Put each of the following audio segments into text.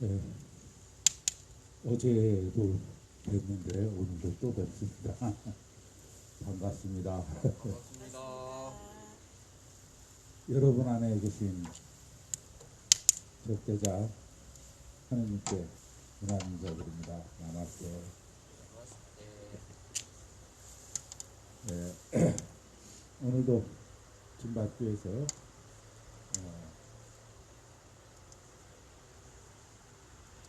네, 어제도 뵀는데 오늘도 또 뵙습니다. 반갑습니다. 반갑습니다. 여러분 안에 계신 적대자 하느님께 문안 인사드립니다. 나마ste. 네, 오늘도 진밭교에서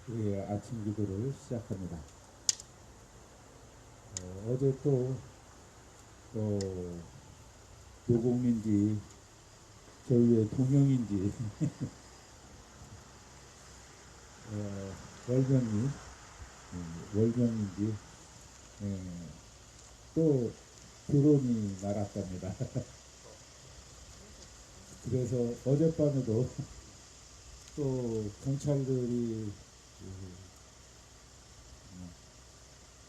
우리의 아침 기도를 시작합니다. 어제 또 노공인지 저희의 동영인지 월경이 월경인지 또 드론이 날았답니다. 그래서 어젯밤에도 또 경찰들이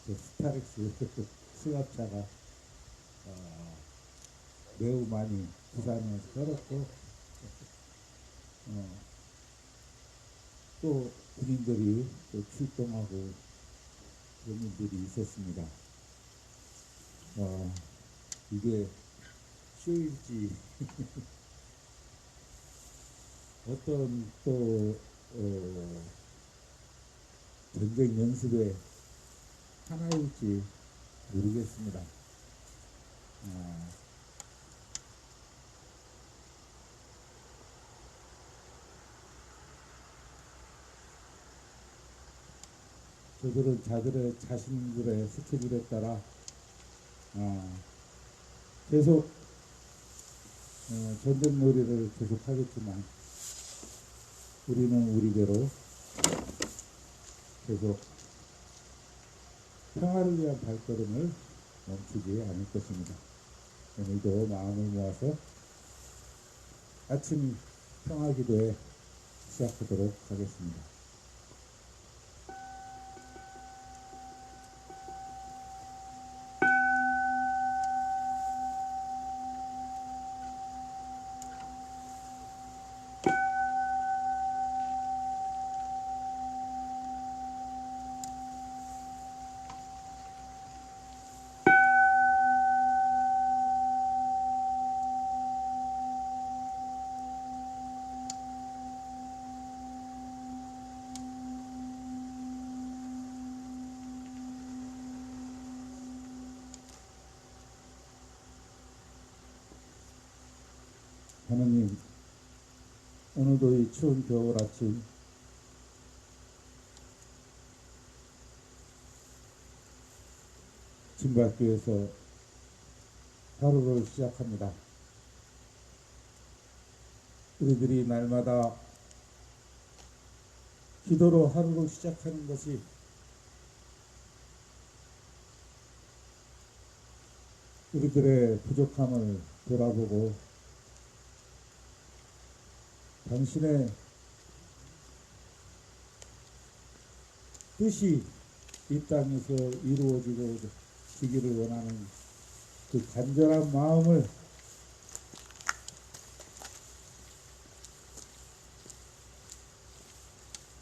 스타렉스 승합차가 매우 많이 부산에 떨었고 또 군인들이 또 출동하고 그런 일들이 있었습니다. 이게 쇼일지 어떤 또 전쟁 연습의 하나일지 모르겠습니다. 저들은 자신들의 스케줄에 따라 계속 전쟁놀이를 계속 하겠지만 우리는 우리대로 계속 평화를 위한 발걸음을 멈추지 않을 것입니다. 오늘도 마음을 모아서 아침 평화기도에 시작하도록 하겠습니다. 하느님, 오늘도 이 추운 겨울 아침 진밭교에서 하루를 시작합니다. 우리들이 날마다 기도로 하루를 시작하는 것이 우리들의 부족함을 돌아보고 당신의 뜻이 이 땅에서 이루어지기를 원하는 그 간절한 마음을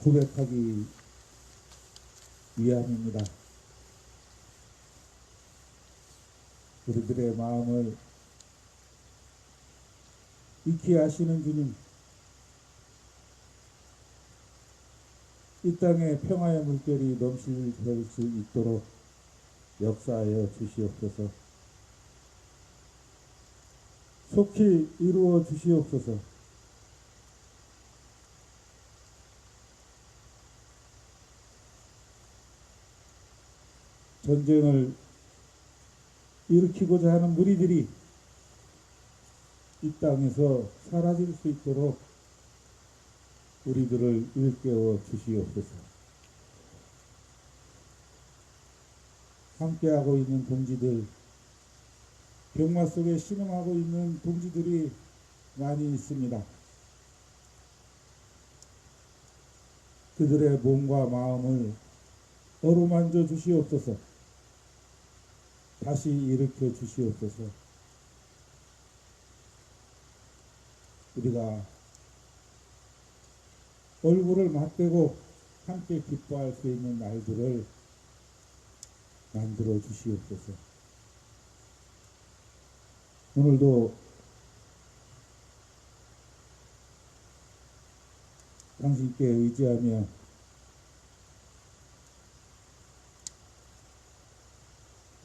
고백하기 위함입니다. 우리들의 마음을 익히 아시는 주님, 이 땅에 평화의 물결이 넘칠 수 있도록 역사하여 주시옵소서. 속히 이루어 주시옵소서. 전쟁을 일으키고자 하는 무리들이 이 땅에서 사라질 수 있도록 우리들을 일깨워 주시옵소서. 함께하고 있는 동지들, 병마 속에 신음하고 있는 동지들이 많이 있습니다. 그들의 몸과 마음을 어루만져 주시옵소서. 다시 일으켜 주시옵소서. 우리가 얼굴을 맞대고 함께 기뻐할 수 있는 날들을 만들어 주시옵소서. 오늘도 당신께 의지하며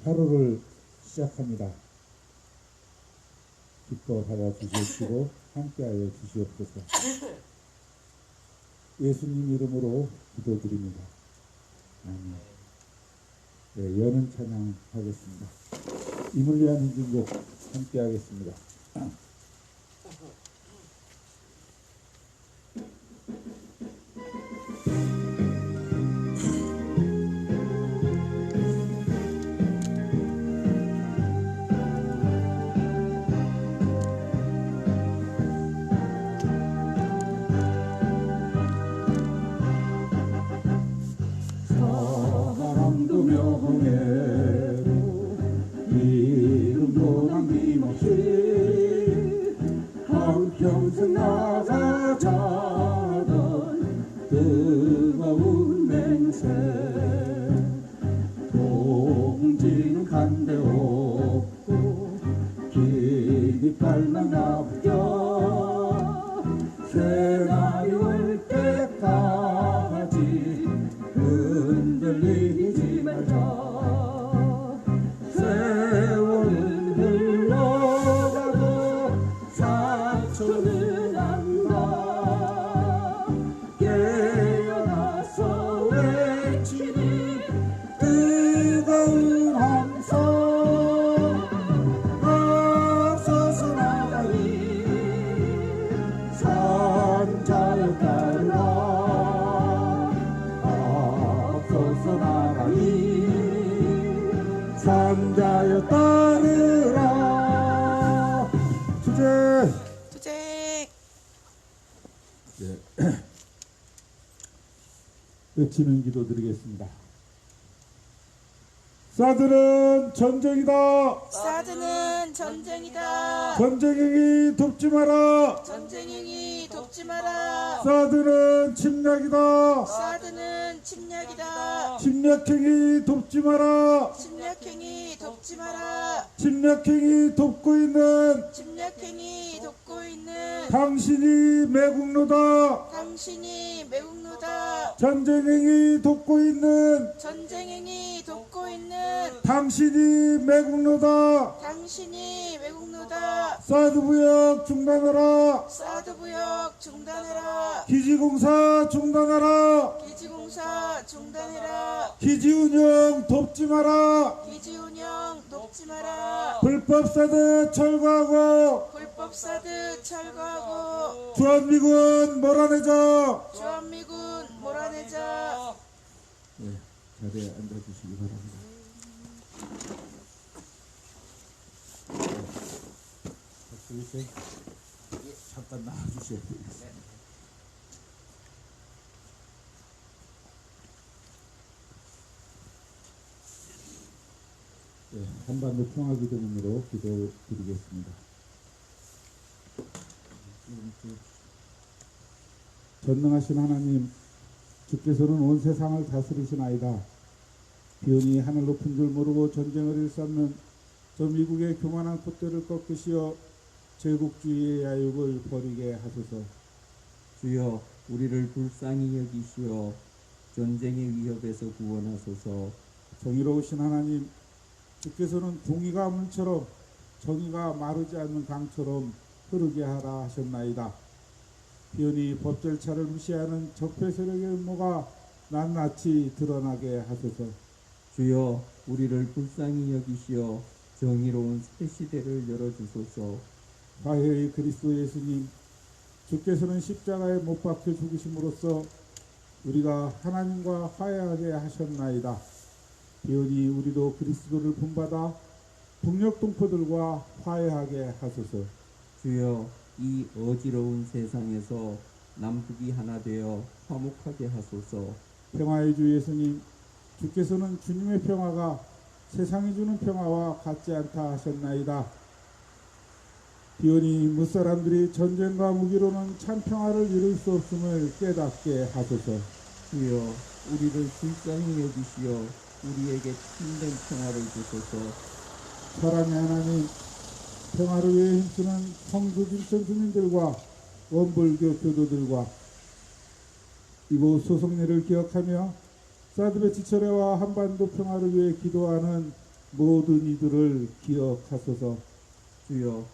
하루를 시작합니다. 기뻐 받아주시고 함께하여 주시옵소서. 예수님 이름으로 기도드립니다. 아멘. 네, 여는 찬양하겠습니다. 임을 위한 행진곡 함께하겠습니다. 사랑도 명예로 이름도 남김없이 한평생 나가자던 뜨거운 맹세 동지는 간데 없고 기립발만 나부겨 새날이 올 때까지 흔들리지 말자. 세월은 흘러가도 상처는 안 가. 깨어나서 외치는 뜨거운 함성 앞서서 나가니 산자여 따르라. 앞서서 나가니 산자여 따르라. 주제 네. 외치는 기도 드리겠습니다. 사드는 전쟁이다. 사드는 전쟁이다. 전쟁행위 돕지 마라. 전쟁행위 돕지 마라. 사드는 침략이다. 사드는 침략이다. 침략행위 돕지 마라. 침략행위 돕지 마라. 침략행위 돕고 있는 침략행위 돕고 있는 당신이 매국노다. 당신이 매국노다. 전쟁행위 돕고 있는 전쟁행위 돕고 있는 당신이 매국노다. 당신이 매국노다. 사드부역 중단하라. 사드부역 중단해라. 기지공사 중단하라. 기지공사 중단해라. 기지운영 돕지 마라. 기지운영 돕지 마라. 불법사드 철거하고 불법사드 철거하고 주한미군 몰아내자. 주한미군 몰아내자. 네, 자리에 앉아주시기 바랍니다. 박수희씨, 잠깐 나와주셔야 되겠습니다. 네, 한반도 평화기도문으로 기도드리겠습니다. 전능하신 하나님, 주께서는 온 세상을 다스리시나이다. 비온이 하늘 높은 줄 모르고 전쟁을 일삼는 저 미국의 교만한 콧대를 꺾으시어 제국주의의 야욕을 버리게 하소서. 주여 우리를 불쌍히 여기시어 전쟁의 위협에서 구원하소서. 정의로우신 하나님, 주께서는 공의가 문처럼 정의가 마르지 않는 강처럼 흐르게 하라 하셨나이다. 비온이 법 절차를 무시하는 적폐 세력의 음모가 낱낱이 드러나게 하소서. 주여 우리를 불쌍히 여기시어 정의로운 새 시대를 열어주소서. 화해의 그리스도 예수님, 주께서는 십자가에 못 박혀 죽으심으로써 우리가 하나님과 화해하게 하셨나이다. 비오니 우리도 그리스도를 본받아 북녘 동포들과 화해하게 하소서. 주여 이 어지러운 세상에서 남북이 하나 되어 화목하게 하소서. 평화의 주 예수님, 주께서는 주님의 평화가 세상이 주는 평화와 같지 않다 하셨나이다. 비오니 무사람들이 전쟁과 무기로는 참 평화를 이룰 수 없음을 깨닫게 하소서. 주여 우리를 불쌍히 여기시어 우리에게 참된 평화를 주소서. 사랑의 하나님, 평화를 위해 힘쓰는 성주 진천 주민들과 원불교 교도들과 이곳 소속리를 기억하며 사드베치철회와 한반도 평화를 위해 기도하는 모든 이들을 기억하소서. 주여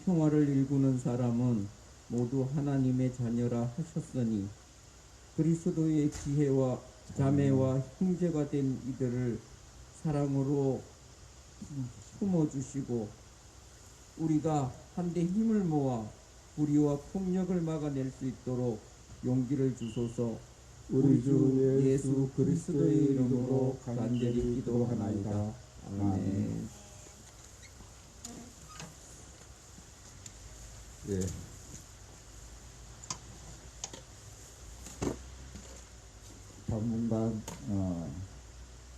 평화를 일구는 사람은 모두 하나님의 자녀라 하셨으니 그리스도의 지혜와 자매와 형제가 된 이들을 사랑으로 품어주시고 우리가 한데 힘을 모아 불의와 폭력을 막아낼 수 있도록 용기를 주소서. 우리 주 예수 그리스도의 이름으로 간절히 기도하나이다. 아멘. 예. 당분간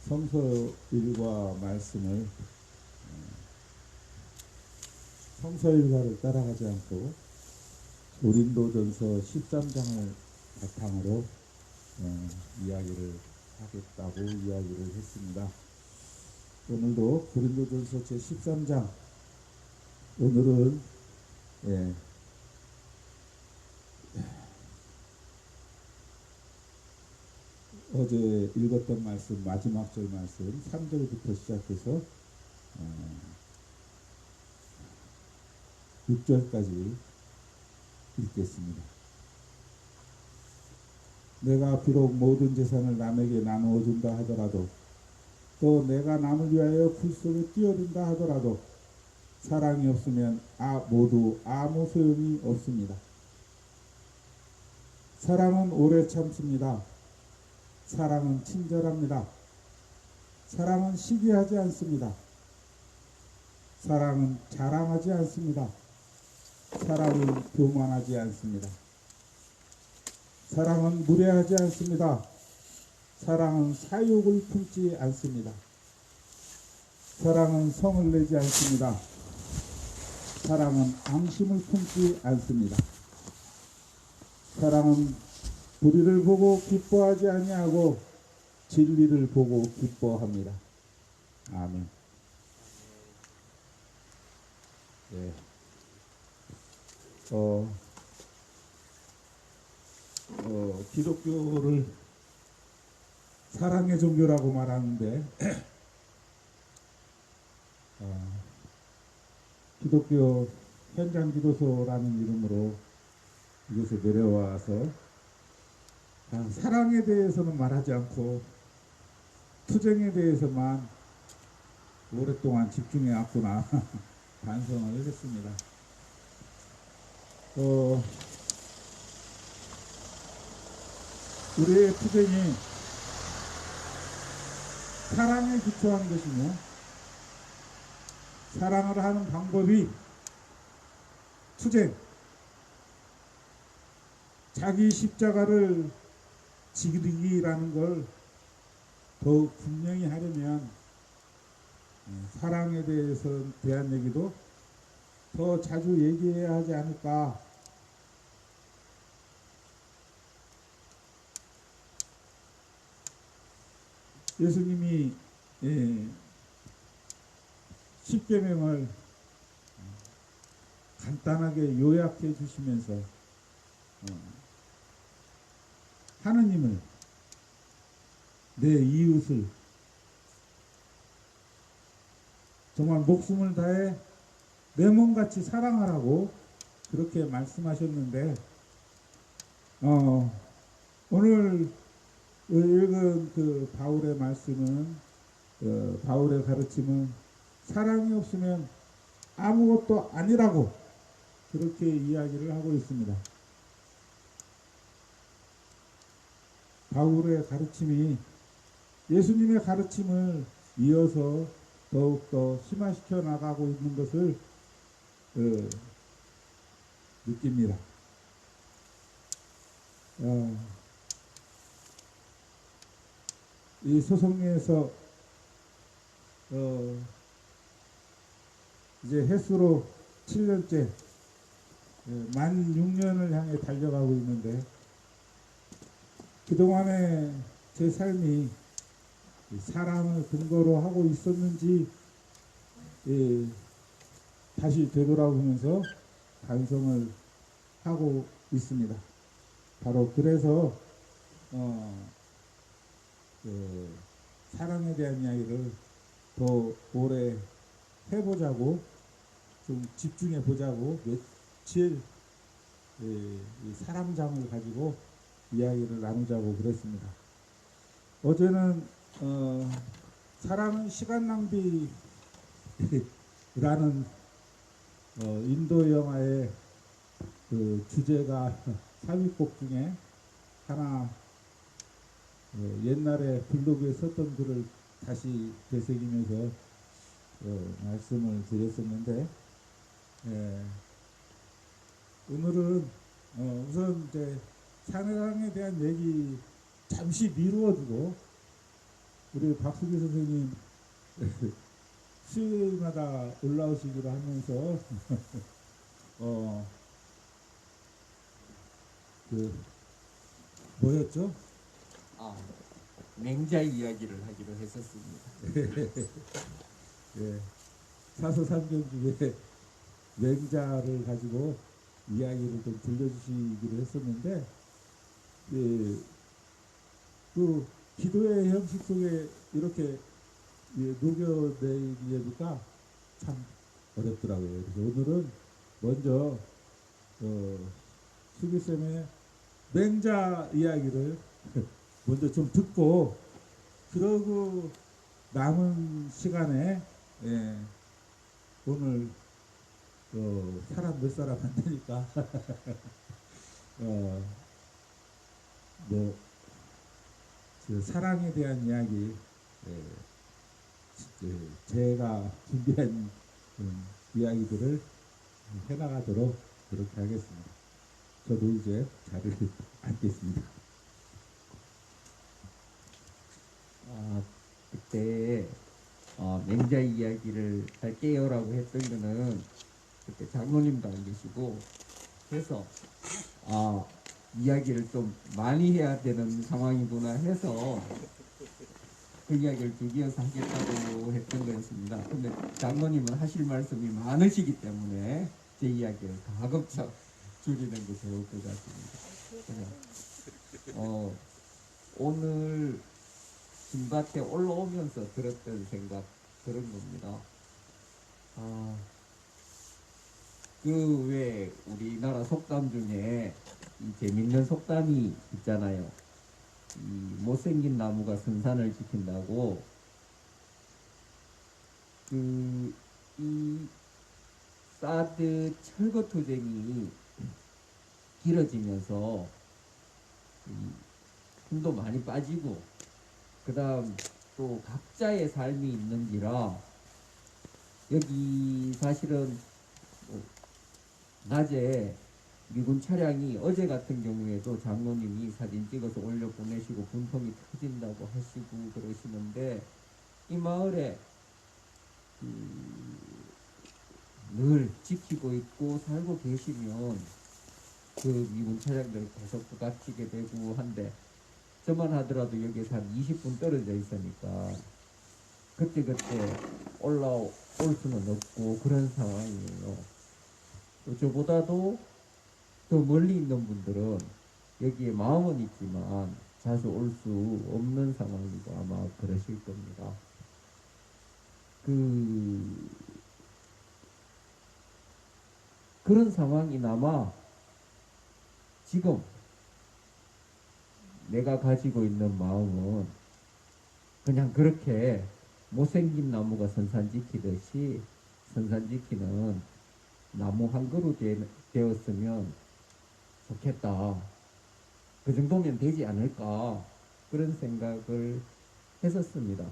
성서일과 말씀을 성서일과를 따라가지 않고 고린도전서 13장을 바탕으로 이야기를 하겠다고 이야기를 했습니다. 오늘도 고린도전서 제13장, 오늘은 어제 읽었던 말씀, 마지막 절 말씀 3절부터 시작해서 6절까지 읽겠습니다. 내가 비록 모든 재산을 남에게 나누어 준다 하더라도, 또 내가 남을 위하여 불 속에 뛰어든다 하더라도 사랑이 없으면 모두 아무 소용이 없습니다. 사랑은 오래 참습니다. 사랑은 친절합니다. 사랑은 시기하지 않습니다. 사랑은 자랑하지 않습니다. 사랑은 교만하지 않습니다. 사랑은 무례하지 않습니다. 사랑은 사욕을 품지 않습니다. 사랑은 성을 내지 않습니다. 사랑은 앙심을 품지 않습니다. 사랑은 불의를 보고 기뻐하지 아니하고 진리를 보고 기뻐합니다. 아멘. 네. 기독교를 사랑의 종교라고 말하는데 기독교 현장기도소라는 이름으로 이곳에 내려와서 사랑에 대해서는 말하지 않고 투쟁에 대해서만 오랫동안 집중해 왔구나 반성을 했습니다. 우리의 투쟁이 사랑에 기초한 것이며 사랑을 하는 방법이 투쟁, 자기 십자가를 지르기라는 걸 더욱 분명히 하려면 사랑에 대한 얘기도 더 자주 얘기해야 하지 않을까. 예수님이 십계명을 간단하게 요약해 주시면서 하느님을, 내 이웃을 정말 목숨을 다해 내 몸같이 사랑하라고 그렇게 말씀하셨는데 오늘 읽은 그 바울의 말씀은 바울의 가르침은 사랑이 없으면 아무것도 아니라고 그렇게 이야기를 하고 있습니다. 바울의 가르침이 예수님의 가르침을 이어서 더욱더 심화시켜 나가고 있는 것을 느낍니다. 이 소송리에서 이제 횟수로 7년째 만 6년을 향해 달려가고 있는데 그동안의 제 삶이 사랑을 근거로 하고 있었는지 예, 다시 되돌아보면서 반성을 하고 있습니다. 바로 그래서 사랑에 대한 이야기를 더 오래 해보자고, 좀 집중해 보자고 며칠 이 사랑장을 가지고 이야기를 나누자고 그랬습니다. 어제는 사랑은 시간 낭비라는 인도 영화의 그 주제가 삽입곡 중에 하나 옛날에 블로그에 썼던 글을 다시 되새기면서 말씀을 드렸었는데, 오늘은 우선 이제 사랑에 대한 얘기 잠시 미루어두고 우리 박수기 선생님 수요일마다 올라오시기로 하면서 그 뭐였죠? 맹자 이야기를 하기로 했었습니다. 예, 사서삼경 중에 맹자를 가지고 이야기를 좀 들려주시기로 했었는데, 예, 그 기도의 형식 속에 이렇게 녹여내기가 참 어렵더라고요. 그래서 오늘은 먼저 수기쌤의 맹자 이야기를 먼저 좀 듣고, 그러고 남은 시간에 오늘 사람 몇 사람 안 되니까 뭐 사랑에 대한 이야기 제가 준비한 이야기들을 해나가도록 그렇게 하겠습니다. 저도 이제 자리를 앉겠습니다. 그때 맹자 이야기를 할게요라고 했던 거는 그때 장로님도 안 계시고 해서 이야기를 좀 많이 해야 되는 상황이구나 해서 그 이야기를 드디어서 하겠다고 했던 거였습니다. 근데 장로님은 하실 말씀이 많으시기 때문에 제 이야기를 가급적 줄이는 게 좋을 것 같습니다. 그래서 오늘 진밭에 올라오면서 들었던 생각 그런 겁니다. 그 왜 우리나라 속담 중에 이 재밌는 속담이 있잖아요. 이 못생긴 나무가 선산을 지킨다고. 이 사드 철거 투쟁이 길어지면서 힘도 많이 빠지고, 그 다음 또 각자의 삶이 있는지라 여기 사실은 낮에 미군 차량이 어제 같은 경우에도 장로님이 사진 찍어서 올려 보내시고 분통이 터진다고 하시고 그러시는데, 이 마을에 늘 지키고 있고 살고 계시면 그 미군 차량들 계속 부닥치게 되고 한데, 저만 하더라도 여기에서 한 20분 떨어져 있으니까 그때그때 올라올 수는 없고 그런 상황이에요. 또 저보다도 더 멀리 있는 분들은 여기에 마음은 있지만 자주 올 수 없는 상황이고 아마 그러실 겁니다. 그런 상황이나마 지금 내가 가지고 있는 마음은 그냥 그렇게 못생긴 나무가 선산 지키듯이 선산 지키는 나무 한 그루 되었으면 좋겠다. 그 정도면 되지 않을까, 그런 생각을 했었습니다.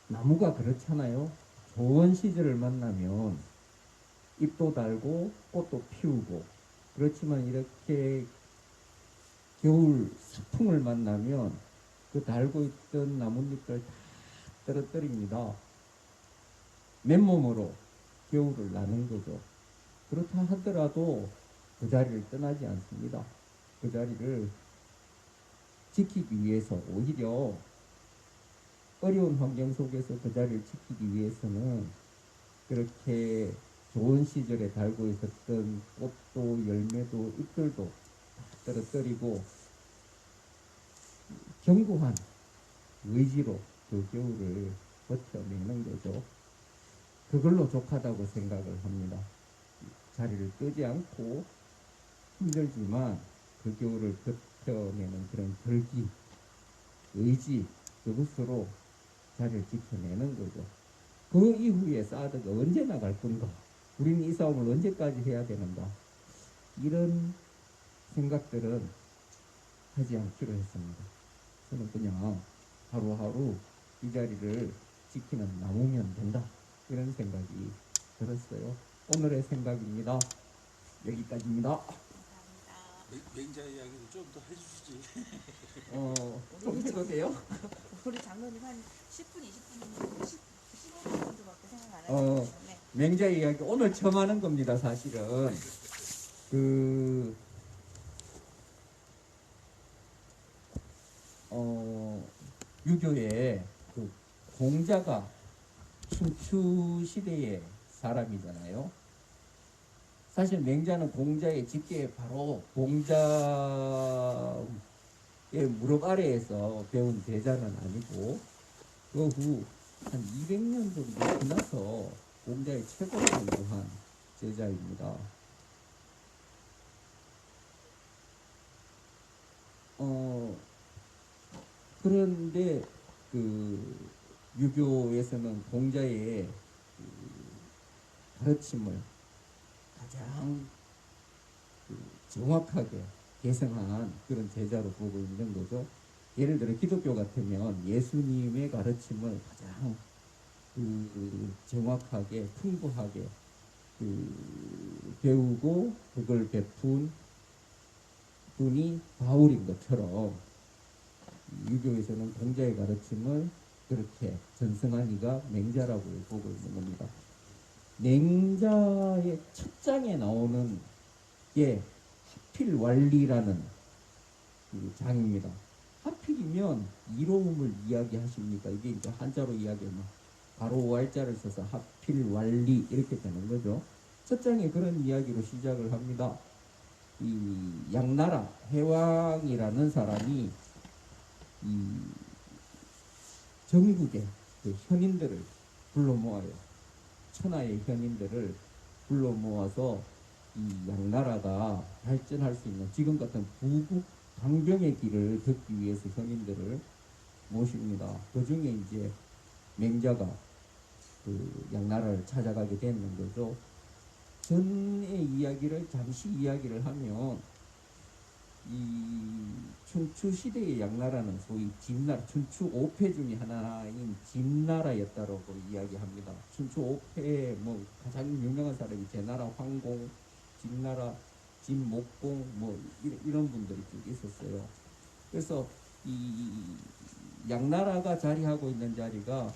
나무가 그렇잖아요. 좋은 시절을 만나면 잎도 달고 꽃도 피우고, 그렇지만 이렇게 겨울 서풍을 만나면 그 달고 있던 나뭇잎들 다 떨어뜨립니다. 맨몸으로 겨울을 나는 거죠. 그렇다 하더라도 그 자리를 떠나지 않습니다. 그 자리를 지키기 위해서 오히려 어려운 환경 속에서 그 자리를 지키기 위해서는 그렇게 좋은 시절에 달고 있었던 꽃도 열매도 잎들도 다 떨어뜨리고 견고한 의지로 그 겨울을 버텨내는 거죠. 그걸로 족하다고 생각을 합니다. 자리를 뜨지 않고 힘들지만 그 겨울을 버텨내는 그런 결기, 의지, 그것으로 자리를 지켜내는 거죠. 그 이후에 사드가 언제 나갈 건가? 우리는 이 싸움을 언제까지 해야 되는가? 이런 생각들은 하지 않기로 했습니다. 저는 그냥 하루하루 이 자리를 지키는 나무면 된다. 이런 생각이 들었어요. 오늘의 생각입니다. 여기까지입니다. 맹자 이야기도 좀 더 해주시지. 좀 해도 돼요? 우리 장로님 한 10분, 20분, 15분 정도밖에 생각 안 하시기 때문에 맹자 이야기 오늘 처음 하는 겁니다. 사실은 유교의 그 공자가 춘추 시대의 사람이잖아요. 사실 맹자는 공자의 직계 바로 공자의 무릎 아래에서 배운 제자는 아니고 그 후 한 200년 정도 지나서 공자의 최고로 공부한 제자입니다. 그런데 그 유교에서는 공자의 그 가르침을 가장 정확하게 계승한 그런 제자로 보고 있는 거죠. 예를 들어 기독교 같으면 예수님의 가르침을 가장 정확하게 풍부하게 배우고 그걸 베푼 분이 바울인 것처럼 유교에서는 공자의 가르침을 그렇게 전승한 이가 맹자라고 보고 있는 겁니다. 맹자의 첫 장에 나오는 게 하필 완리라는 장입니다. 하필이면 이로움을 이야기하십니까? 이게 이제 한자로 이야기하면 가로 Y자를 써서 하필 완리 이렇게 되는 거죠. 첫 장에 그런 이야기로 시작을 합니다. 이 양나라 해왕이라는 사람이 이 전국의 그 현인들을 불러 모아요. 천하의 현인들을 불러 모아서 이 양나라가 발전할 수 있는 지금 같은 부국 강병의 길을 걷기 위해서 현인들을 모십니다. 그 중에 이제 맹자가 그 양나라를 찾아가게 되는 거죠. 전의 이야기를 잠시 이야기를 하면 이 춘추 시대의 양나라는 소위 진나라, 춘추 5패 중에 하나인 진나라였다고 이야기합니다. 춘추 5패 뭐 가장 유명한 사람이 제나라 황공, 진나라 진목공 뭐 이런 분들이 쭉 있었어요. 그래서 이 양나라가 자리하고 있는 자리가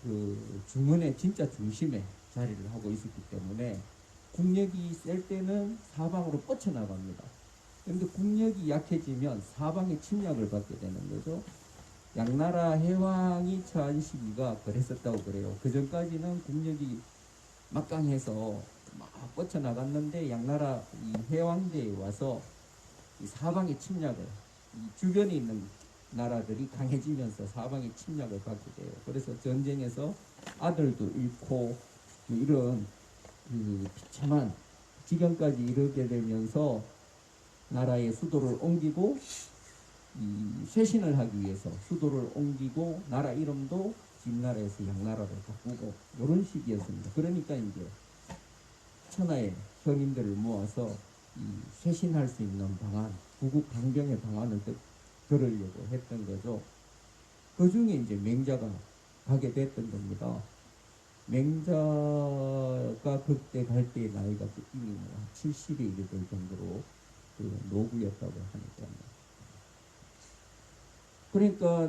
그 중원의 진짜 중심에 자리를 하고 있었기 때문에 국력이 셀 때는 사방으로 뻗쳐나갑니다. 그런데 국력이 약해지면 사방의 침략을 받게 되는 거죠. 양나라 해왕이 처한 시기가 그랬었다고 그래요. 그 전까지는 국력이 막강해서 막 뻗쳐나갔는데 양나라 이 해왕제에 와서 이 사방의 침략을 이 주변에 있는 나라들이 강해지면서 사방의 침략을 받게 돼요. 그래서 전쟁에서 아들도 잃고 이런 그 비참한 지경까지 이르게 되면서 나라의 수도를 옮기고 이 쇄신을 하기 위해서 수도를 옮기고 나라 이름도 진나라에서 양나라로 바꾸고 이런 시기였습니다. 그러니까 이제 천하의 현인들을 모아서 이 쇄신할 수 있는 방안, 구국 강병의 방안을 들으려고 했던 거죠. 그 중에 이제 맹자가 가게 됐던 겁니다. 맹자가 그때 갈 때의 나이가 이미 70에 이르을 정도로 그 노구였다고 하니까. 그러니까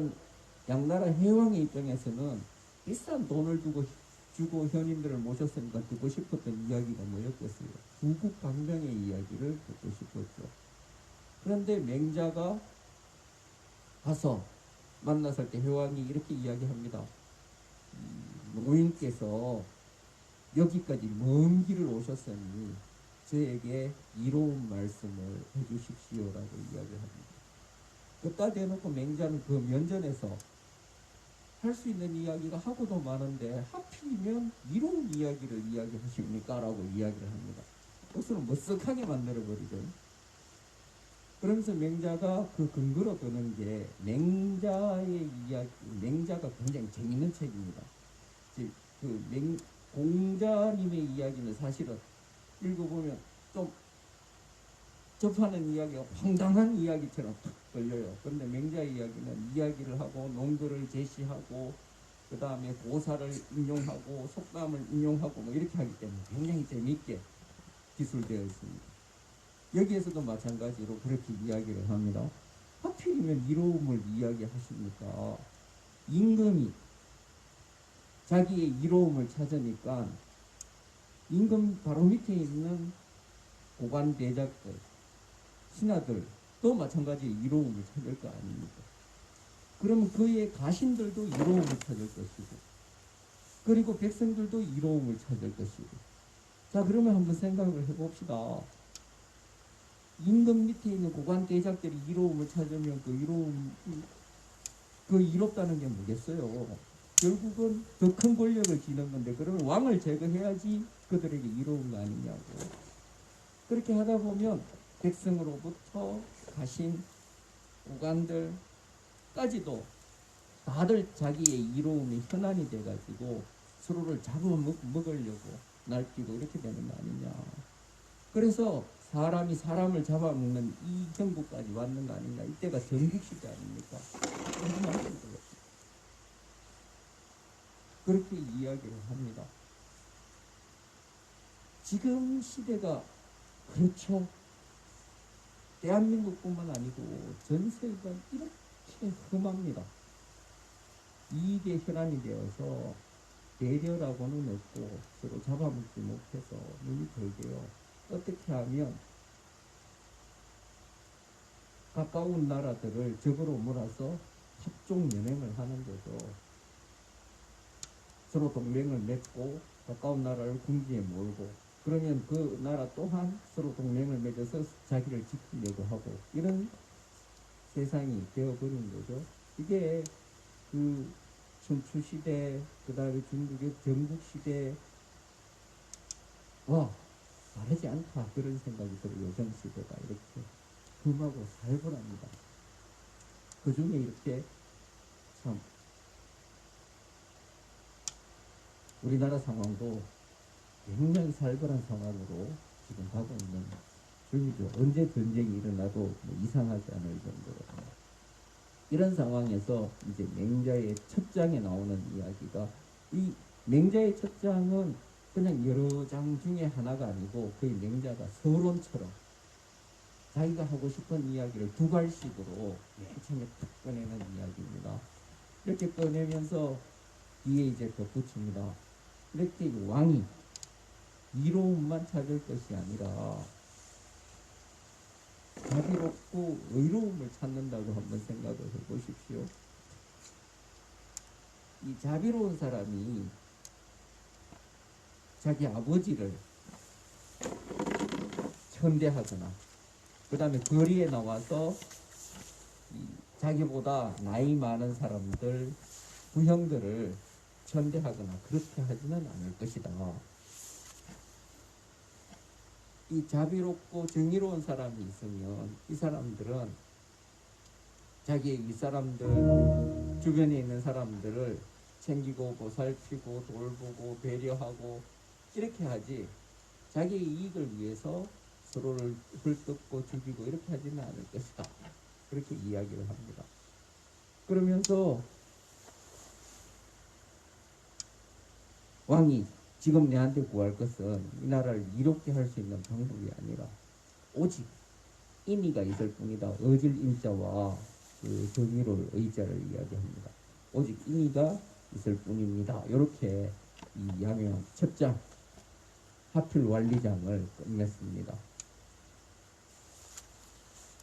양나라 해왕의 입장에서는 비싼 돈을 주고 주고 현인들을 모셨으니까 듣고 싶었던 이야기가 뭐였겠어요? 구국 강병의 이야기를 듣고 싶었죠. 그런데 맹자가 가서 만났을 때 회왕이 이렇게 이야기합니다. 노인께서 여기까지 먼 길을 오셨으니 저에게 이로운 말씀을 해주십시오라고 이야기합니다. 그따 대놓고 맹자는 그 면전에서 할 수 있는 이야기가 하고도 많은데 하필이면 이로운 이야기를 이야기하십니까? 라고 이야기를 합니다. 그것을 머쓱하게 만들어버리죠. 그러면서 맹자가 그 근거로 드는 게 맹자의 이야기, 맹자가 굉장히 재밌는 책입니다. 공자님의 이야기는 사실은 읽어보면 좀 접하는 이야기가 황당한 이야기처럼 툭 걸려요. 그런데 맹자의 이야기는 이야기를 하고 논거를 제시하고 그 다음에 고사를 인용하고 속담을 인용하고 뭐 이렇게 하기 때문에 굉장히 재미있게 기술되어 있습니다. 여기에서도 마찬가지로 그렇게 이야기를 합니다. 하필이면 이로움을 이야기하십니까? 임금이 자기의 이로움을 찾으니까 임금 바로 밑에 있는 고관 대작들, 신하들도 마찬가지 이로움을 찾을 거 아닙니까? 그러면 그의 가신들도 이로움을 찾을 것이고, 그리고 백성들도 이로움을 찾을 것이고. 자, 그러면 한번 생각을 해봅시다. 임금 밑에 있는 고관 대작들이 이로움을 찾으면 그 이롭다는 게 뭐겠어요? 결국은 더 큰 권력을 쥐는 건데, 그러면 왕을 제거해야지 그들에게 이로운 거 아니냐고. 그렇게 하다 보면 백성으로부터 가신 고관들까지도 다들 자기의 이로움이 현안이 돼가지고 서로를 잡아먹으려고 날뛰고 이렇게 되는 거 아니냐. 그래서 사람이 사람을 잡아먹는 이 정부까지 왔는 거 아니냐. 이때가 전국시대 아닙니까? 그렇게 이야기를 합니다. 지금 시대가 그렇죠. 대한민국뿐만 아니고 전 세계가 이렇게 험합니다. 이익의 혈안이 되어서 배려라고는 없고 서로 잡아먹지 못해서 눈이 돌게요. 어떻게 하면 가까운 나라들을 적으로 몰아서 합종연행을 하는 거죠. 서로 동맹을 맺고 가까운 나라를 궁지에 몰고, 그러면 그 나라 또한 서로 동맹을 맺어서 자기를 지키려고 하고, 이런 세상이 되어버린 거죠. 이게 그 춘추시대, 그 다음에 중국의 전국시대와 다르지 않다, 그런 생각이 들어요. 요정시대가 이렇게 험하고 살벌합니다. 그 중에 이렇게 참 우리나라 상황도 굉장히 살벌한 상황으로 지금 가고 있는 중이죠. 언제 전쟁이 일어나도 뭐 이상하지 않을 정도로. 이런 상황에서 이제 맹자의 첫 장에 나오는 이야기가, 이 맹자의 첫 장은 그냥 여러 장 중에 하나가 아니고 거의 맹자가 서론처럼 자기가 하고 싶은 이야기를 두 갈씩으로 맨 처음에 탁 꺼내는 이야기입니다. 이렇게 꺼내면서 뒤에 이제 덧붙입니다. 이렇게 왕이 이로움만 찾을 것이 아니라 자비롭고 의로움을 찾는다고 한번 생각을 해보십시오. 이 자비로운 사람이 자기 아버지를 천대하거나, 그 다음에 거리에 나와서 자기보다 나이 많은 사람들, 부형들을 천대하거나 그렇게 하지는 않을 것이다. 이 자비롭고 정의로운 사람이 있으면 이 사람들은 자기의 윗사람들, 주변에 있는 사람들을 챙기고 보살피고 돌보고 배려하고 이렇게 하지, 자기의 이익을 위해서 서로를 헐뜯고 죽이고 이렇게 하지는 않을 것이다. 그렇게 이야기를 합니다. 그러면서 왕이 지금 내한테 구할 것은 이 나라를 이롭게 할 수 있는 방법이 아니라 오직 인의가 있을 뿐이다. 어질 인자와 그 정의로울 의자를 이야기합니다. 오직 인의가 있을 뿐입니다. 이렇게 이 양형 첫 장 하필 완리장을 끝냈습니다.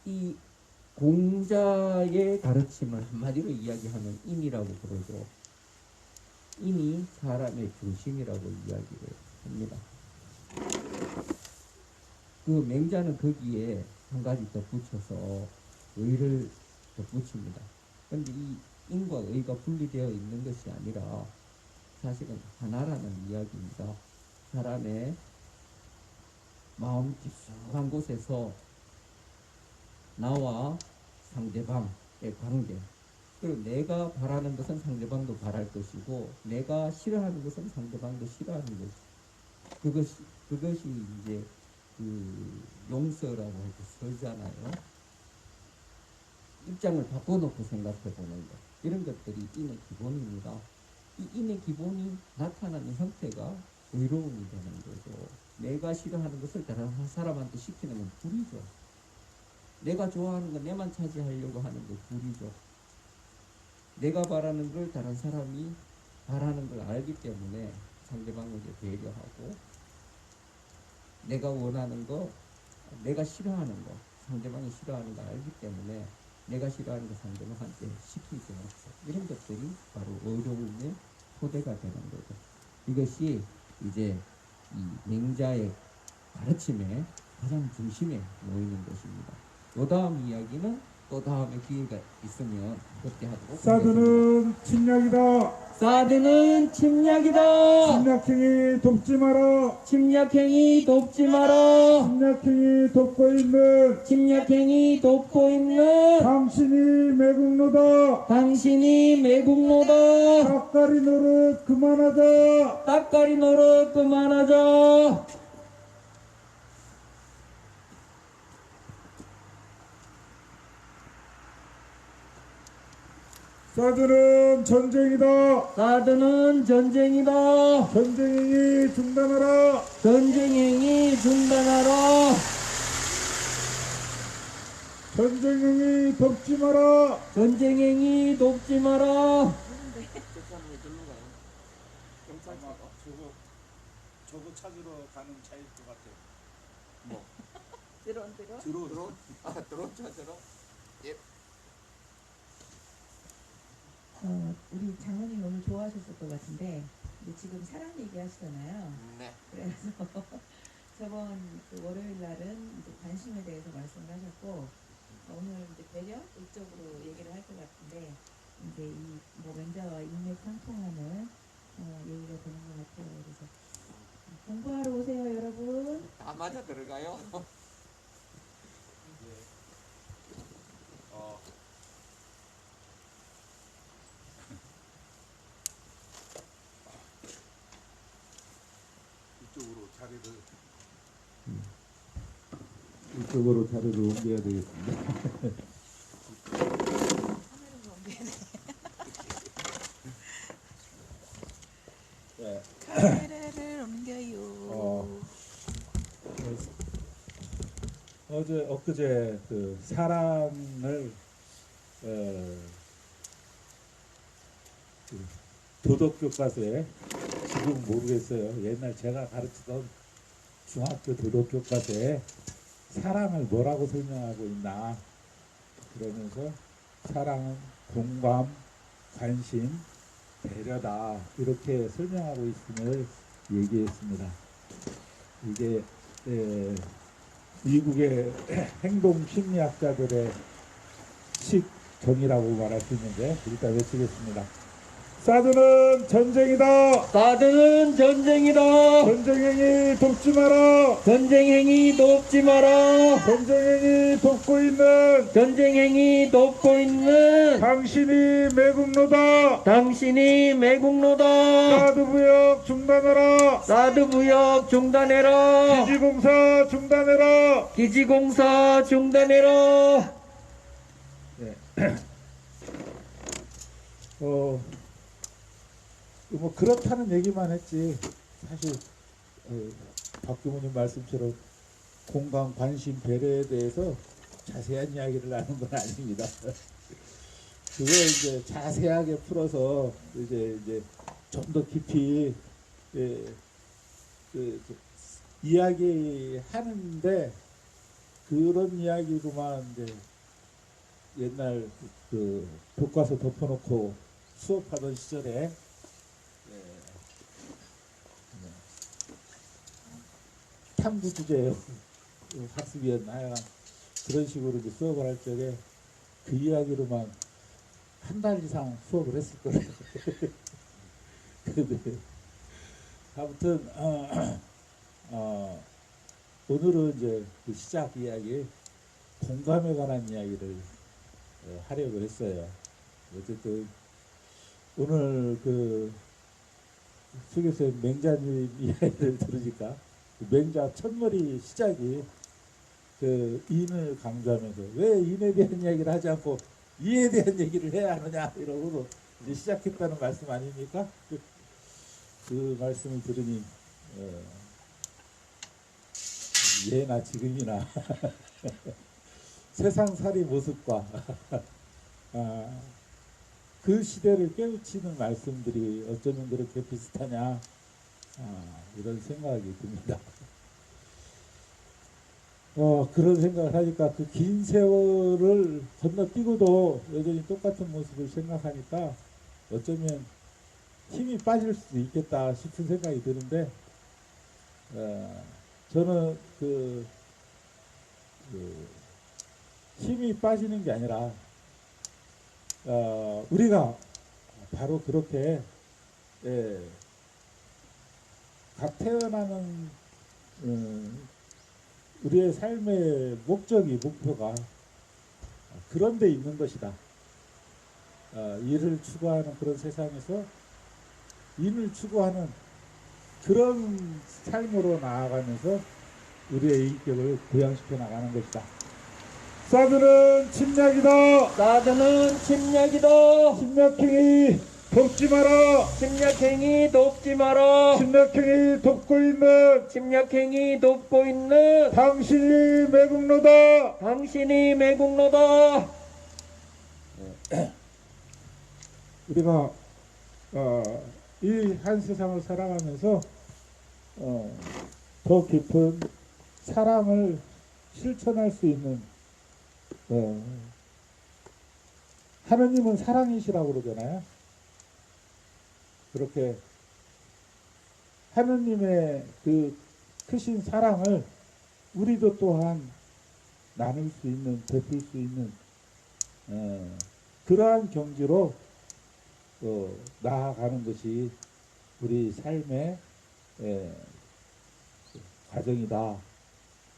이 공자의 가르침을 한마디로 이야기하면 인이라고 부르죠. 인이 사람의 중심이라고 이야기를 합니다. 그 맹자는 거기에 한 가지 더 붙여서 의를 더 붙입니다. 그런데 이 인과 의가 분리되어 있는 것이 아니라 사실은 하나라는 이야기입니다. 사람의 마음 깊숙한 곳에서 나와 상대방의 관계, 그리고 내가 바라는 것은 상대방도 바랄 것이고 내가 싫어하는 것은 상대방도 싫어하는 것이, 그것이 이제 그 용서라고 해서 설잖아요. 입장을 바꿔놓고 생각해 보는 것, 이런 것들이 인의 기본입니다. 이 인의 기본이 나타나는 형태가 의로움이 되는 거죠. 내가 싫어하는 것을 다른 사람한테 시키는 건 불이죠. 내가 좋아하는 건 내만 차지하려고 하는 건 불이죠. 내가 바라는 걸 다른 사람이 바라는 걸 알기 때문에 상대방에게 배려하고, 내가 원하는 거, 내가 싫어하는 거, 상대방이 싫어하는 거 알기 때문에 내가 싫어하는 거 상대방한테 시키지 않죠. 이런 것들이 바로 의로움의 토대가 되는 거죠. 이것이 이제 이 맹자의 가르침의 가장 중심에 놓이는 것입니다. 그 다음 이야기는 또 다음에 기회가 있으면 그때 하도록 하겠습니다. 사드는 침략이다. 사드는 침략이다. 침략행위 돕지 마라. 침략행위 돕지 마라. 침략행위 돕고 있는 침략행위 돕고 있는 당신이 매국노다. 당신이 매국노다. 닭다리 노릇 그만하자. 따까리 노릇 그만하자. 사드는 전쟁이다. 사드는 전쟁이다. 전쟁행위 중단하라. 전쟁행위 중단하라. 전쟁행위 돕지 마라. 전쟁행위 돕지 마라. 아마 저거 찾으러 가는 차일 것 같아요. 뭐 드론. 드론 드론 찾으러. 우리 장모님 오늘 좋아하셨을 것 같은데, 근데 지금 사랑 얘기하시잖아요. 네. 그래서 저번 그 월요일 날은 이제 관심에 대해서 말씀을 하셨고, 오늘 이제 배려 이쪽으로 얘기를 할 것 같은데, 이제 이 뭐 맹자와 인맥 상통하는 얘기가 되는 것 같아요. 그래서 공부하러 오세요, 여러분. 다 맞아 들어가요. 이쪽으로 자리를 옮겨야 되겠습니다. 네. 카메라를 옮겨요. 엊그제 그 사랑을 그 도덕 교과서에, 지금 모르겠어요. 옛날 제가 가르치던 중학교 도덕 교과서에 사랑을 뭐라고 설명하고 있나, 그러면서 사랑은 공감, 관심, 배려다, 이렇게 설명하고 있음을 얘기했습니다. 이게 미국의 행동 심리학자들의 식정이라고 말할 수 있는데, 일단 외치겠습니다. 사드는 전쟁이다. 사드는 전쟁이다. 전쟁행위 돕지 마라. 전쟁행위 돕지 마라. 전쟁행위 돕고 있는 전쟁행위 돕고 있는 당신이 매국노다. 당신이 매국노다. 사드부역 중단하라. 사드부역 중단해라. 기지공사 중단해라. 기지공사 중단해라. 뭐 그렇다는 얘기만 했지, 사실 박 교무님 말씀처럼 공감, 관심, 배려에 대해서 자세한 이야기를 나눈 건 아닙니다. 그걸 이제 자세하게 풀어서 이제 좀 더 깊이 예, 이야기하는데 그런 이야기로만 이제 옛날 그 교과서 덮어놓고 수업하던 시절에 탐구 주제요 학습이었나요? 그런 식으로 이제 수업을 할 적에 그 이야기로만 한 달 이상 수업을 했을 거예요. 근데 아무튼 오늘은 이제 그 시작 이야기 공감에 관한 이야기를 하려고 했어요. 어쨌든 오늘 그 수교수의 맹자님 이야기를 들으니까 그 맹자 첫머리 시작이 그 인을 강조하면서 왜 인에 대한 이야기를 하지 않고 이에 대한 얘기를 해야 하느냐 이러고 이제 시작했다는 말씀 아닙니까? 그 말씀을 들으니 예나 지금이나 세상살이 모습과 그 시대를 깨우치는 말씀들이 어쩌면 그렇게 비슷하냐 이런 생각이 듭니다. 그런 생각을 하니까 그 긴 세월을 건너뛰고도 여전히 똑같은 모습을 생각하니까 어쩌면 힘이 빠질 수도 있겠다 싶은 생각이 드는데 저는 그 힘이 빠지는 게 아니라 우리가 바로 그렇게 각 태어나는 우리의 삶의 목표가 그런 데 있는 것이다. 일을 추구하는 그런 세상에서 인을 추구하는 그런 삶으로 나아가면서 우리의 인격을 부양시켜 나가는 것이다. 사드는 침략이다. 사드는 침략이다. 침략행위 돕지 마라. 침략행위 돕지 마라. 침략행위 돕고 있는 침략행위 돕고 있는 당신이 매국노다. 당신이 매국노다. 우리가 이 한 세상을 살아가면서 더 깊은 사랑을 실천할 수 있는 하느님은 사랑이시라고 그러잖아요. 그렇게 하느님의 그 크신 사랑을 우리도 또한 나눌 수 있는, 베풀 수 있는 그러한 경지로 나아가는 것이 우리 삶의 과정이다.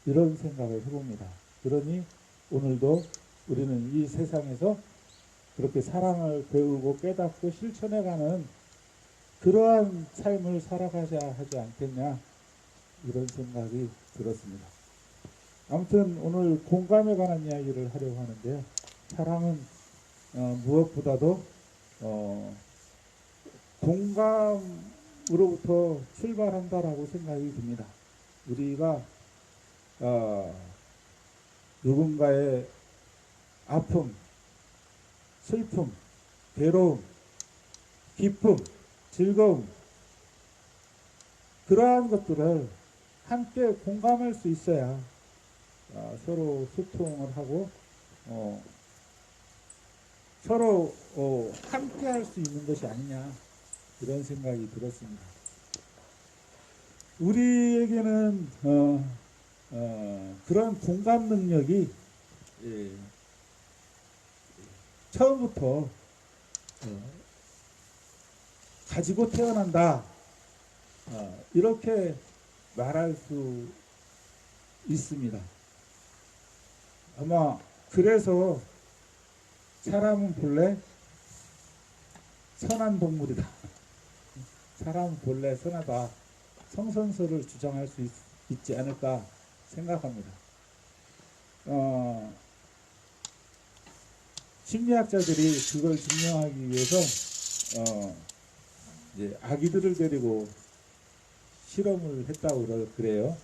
이런 생각을 해봅니다. 그러니 오늘도 우리는 이 세상에서 그렇게 사랑을 배우고 깨닫고 실천해가는 그러한 삶을 살아가자 하지 않겠냐 이런 생각이 들었습니다. 아무튼 오늘 공감에 관한 이야기를 하려고 하는데요. 사랑은 무엇보다도 공감으로부터 출발한다라고 생각이 듭니다. 우리가 누군가의 아픔, 슬픔, 괴로움, 기쁨, 즐거움 그러한 것들을 함께 공감할 수 있어야 서로 소통을 하고 서로 함께 할 수 있는 것이 아니냐 이런 생각이 들었습니다. 우리에게는 그런 공감 능력이 처음부터 가지고 태어난다 이렇게 말할 수 있습니다. 아마 그래서 사람은 본래 선한 동물이다. 사람은 본래 선하다. 성선설을 주장할 수 있지 않을까 생각합니다. 심리학자들이 그걸 증명하기 위해서 이제 아기들을 데리고 실험을 했다고 그래요.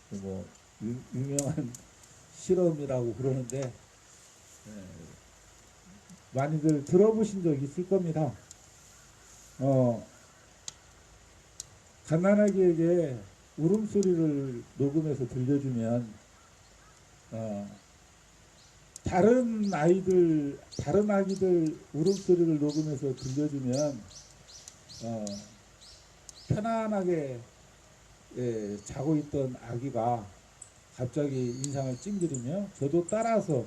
뭐 유명한 실험이라고 그러는데 많이들 들어보신 적 있을 겁니다. 갓난아기에게 울음소리를 녹음해서 들려주면 다른 아기들 울음소리를 녹음해서 들려주면 편안하게 자고 있던 아기가 갑자기 인상을 찡그리며 저도 따라서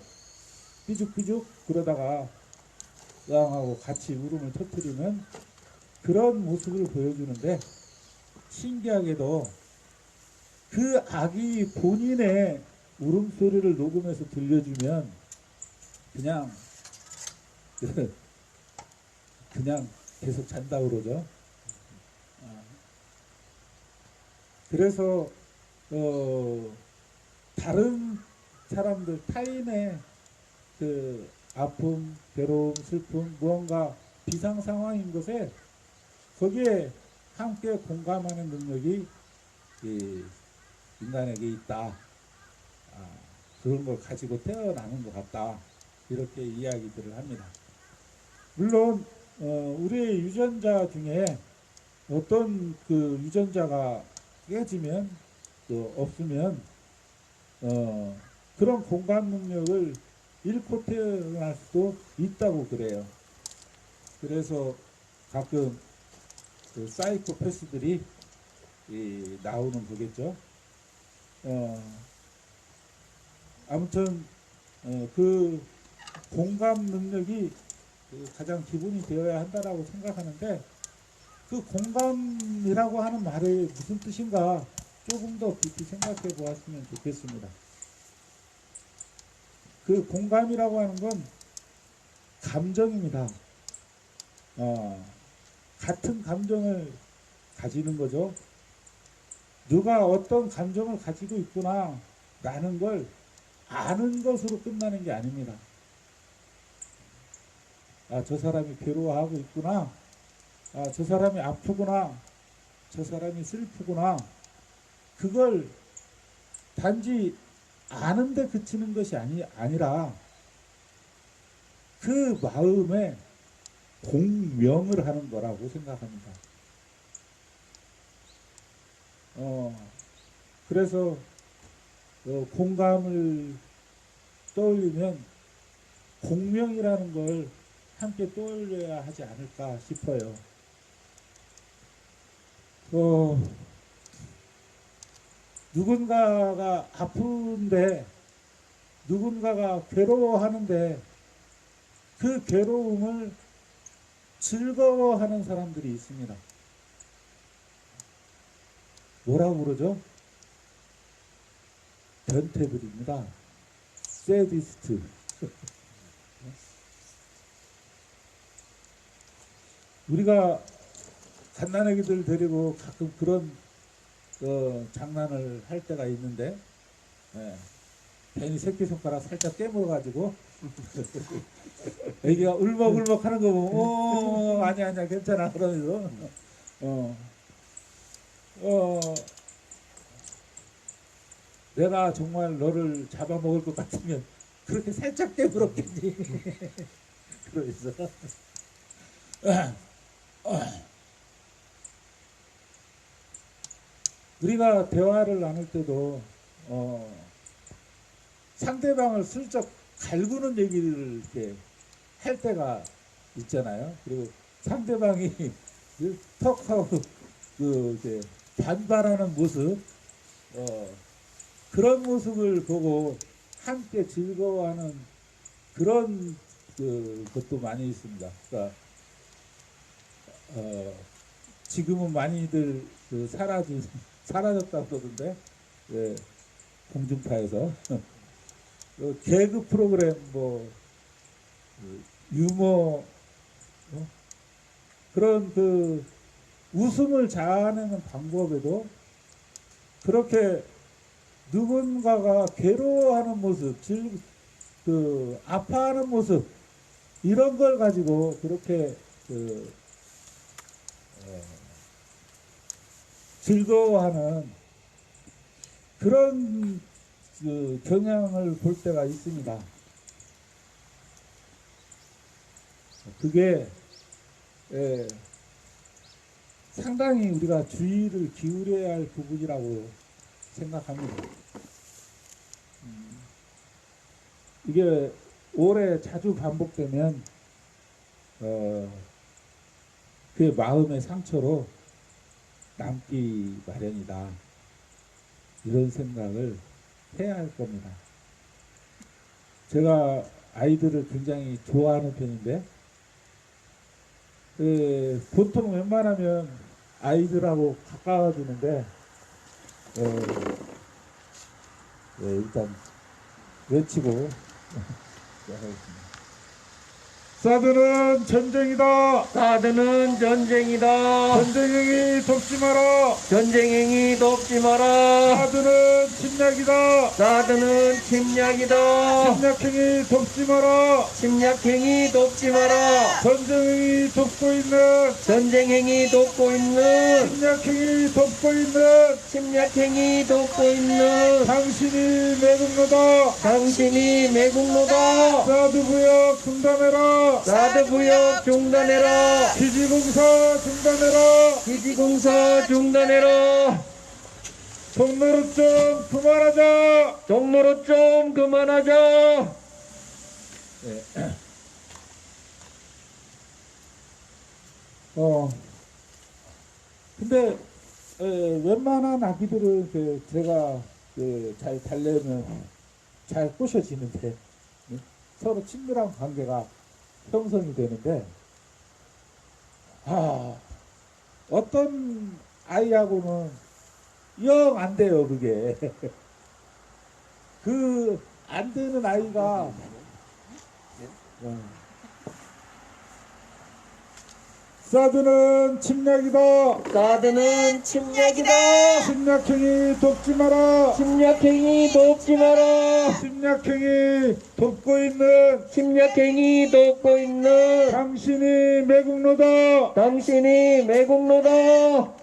삐죽삐죽 그러다가 으앙하고 같이 울음을 터뜨리는 그런 모습을 보여주는데, 신기하게도 그 아기 본인의 울음소리를 녹음해서 들려주면 그냥 계속 잔다 그러죠. 그래서 다른 사람들, 타인의 그 아픔, 괴로움, 슬픔, 무언가 비상 상황인 것에 거기에 함께 공감하는 능력이 인간에게 있다. 그런 걸 가지고 태어나는 것 같다. 이렇게 이야기들을 합니다. 물론 우리의 유전자 중에 어떤 그 유전자가 깨지면 없으면 그런 공감 능력을 잃고 태어날 수도 있다고 그래요. 그래서 가끔 그 사이코패스들이 나오는 거겠죠. 아무튼 그 공감 능력이 가장 기본이 되어야 한다라고 생각하는데, 그 공감이라고 하는 말이 무슨 뜻인가 조금 더 깊이 생각해 보았으면 좋겠습니다. 그 공감이라고 하는 건 감정입니다. 같은 감정을 가지는 거죠. 누가 어떤 감정을 가지고 있구나 라는 걸 아는 것으로 끝나는 게 아닙니다. 저 사람이 괴로워하고 있구나. 저 사람이 아프구나. 저 사람이 슬프구나. 그걸 단지 아는데 그치는 것이 아니라 그 마음에 공명을 하는 거라고 생각합니다. 그래서 공감을 떠올리면 공명이라는 걸 함께 떠올려야 하지 않을까 싶어요. 누군가가 아픈데, 누군가가 괴로워하는데 그 괴로움을 즐거워하는 사람들이 있습니다. 뭐라고 그러죠? 변태들입니다. 세디스트. 우리가 갓난아기들 데리고 가끔 그런 장난을 할 때가 있는데, 괜히 새끼손가락 살짝 깨물어가지고 애기가 울먹울먹 하는 거 보면 아니야 괜찮아 그러면서 내가 정말 너를 잡아먹을 것 같으면 그렇게 살짝 깨물었겠니. 그러면서 우리가 대화를 나눌 때도 상대방을 슬쩍 갈구는 얘기를 이렇게 할 때가 있잖아요. 그리고 상대방이 턱하고 이렇게 반발하는 모습, 그런 모습을 보고 함께 즐거워하는 그런 것도 많이 있습니다. 그러니까 지금은 많이들 사라졌다고 그러던데, 공중파에서 개그 프로그램, 유머, 그런 웃음을 자아내는 방법에도 그렇게 누군가가 괴로워하는 모습, 아파하는 모습, 이런 걸 가지고 그렇게 즐거워하는 그런 경향을 볼 때가 있습니다. 그게 상당히 우리가 주의를 기울여야 할 부분이라고 생각합니다. 이게 오래 자주 반복되면 그의 마음의 상처로 남기 마련이다. 이런 생각을 해야 할 겁니다. 제가 아이들을 굉장히 좋아하는 편인데 보통 웬만하면 아이들하고 가까워지는데 일단 외치고 시작하겠습니다. 사드는 전쟁이다. 사드는 전쟁이다. 전쟁행위 돕지 마라. 전쟁행위 돕지 마라. 사드는 침략이다. 사드는 침략이다. 침략행위 돕지 마라. 침략행위 돕지 마라. 전쟁행위 돕고 있는 전쟁행위 돕고 있는 침략행위 돕고 있는 침략행위 돕고 있는 당신이 매국노다. 당신이 매국노다. 사드 구역 중단해라. 사드 구역 중단해라. 기지공사 중단해라. 기지공사 중단해라. 종로로 좀 그만하자. 종로로 좀 그만하자. 근데 웬만한 아기들은 제가 잘 달래면 잘 꼬셔지는데 서로 친밀한 관계가 형성이 되는데 어떤 아이하고는 영 안 돼요. 그게 그 안 되는 아이가 사드는 침략이다. 사드는 침략이다. 침략행위 돕지 마라. 침략행위 돕지 마라. 침략행위 돕고 있는 침략행위 돕고 있는 당신이 매국노다. 당신이 매국노다. 온다.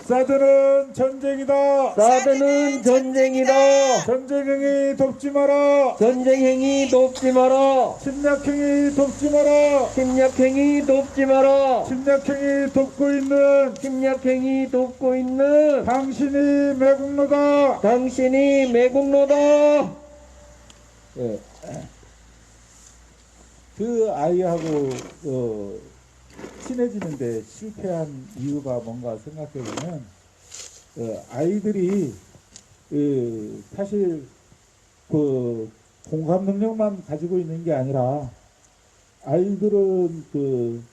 사드는 전쟁이다. 사드는 전쟁이다. 전쟁행위 돕지 마라. 전쟁행위 돕지 마라. 침략행위 돕지 마라. 침략행위 돕지 마라. 침략행위 돕고 있는 침략행위 돕고 있는 당신이 매국노다. 당신이 매국노다. 그 아이하고 친해지는데 실패한 이유가 뭔가 생각해보면 아이들이 사실 그 공감 능력만 가지고 있는 게 아니라 아이들은 그